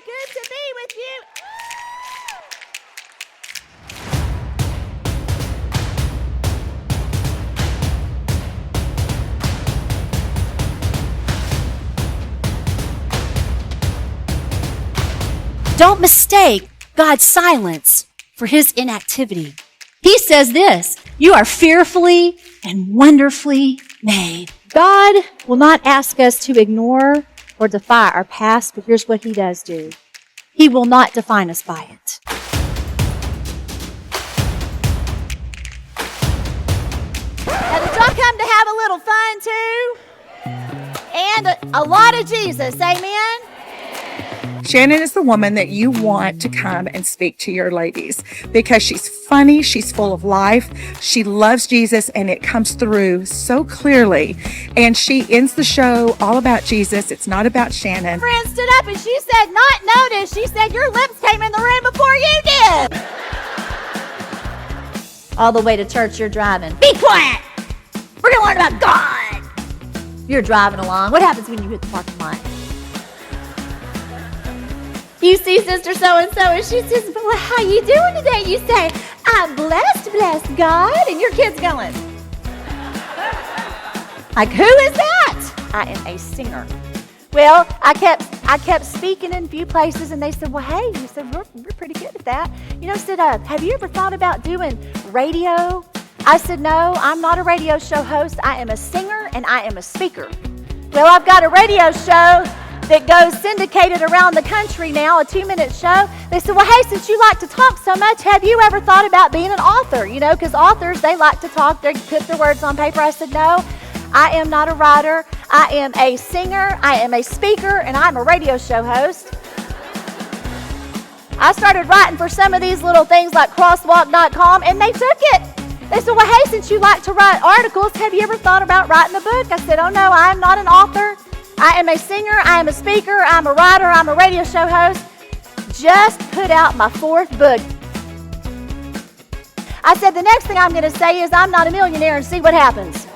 good to be with you. Don't mistake God's silence for his inactivity. He says this, you are fearfully and wonderfully made. God will not ask us to ignore or defy our past, but here's what he does do. He will not define us by it. Now, did y'all come to have a little fun too? And a lot of Jesus, amen? Shannon is the woman that you want to come and speak to your ladies because she's funny, she's full of life, she loves Jesus, and it comes through so clearly. And she ends the show all about Jesus. It's not about Shannon. Friend stood up and she said, not noticed. She said, your lips came in the room before you did. All the way to church you're driving. Be quiet. We're going to learn about God. You're driving along. What happens when you hit the parking lot? You see Sister So-and-so, and she says, well, how you doing today? You say, I'm blessed, bless God. And your kid's going, like, who is that? I am a singer. Well, I kept speaking in a few places, and they said, well, hey, you said, we're pretty good at that. You know, said, have you ever thought about doing radio? I said, no, I'm not a radio show host. I am a singer, and I am a speaker. Well, I've got a radio show that goes syndicated around the country now, a 2-minute show. They said, well, hey, since you like to talk so much, have you ever thought about being an author? You know, because authors, they like to talk, they put their words on paper. I said, no, I am not a writer. I am a singer, I am a speaker, and I'm a radio show host. I started writing for some of these little things like crosswalk.com, and they took it. They said, well, hey, since you like to write articles, have you ever thought about writing a book? I said, oh, no, I am not an author. I am a singer, I am a speaker, I'm a writer, I'm a radio show host. Just put out my 4th book. I said, the next thing I'm going to say is I'm not a millionaire and see what happens.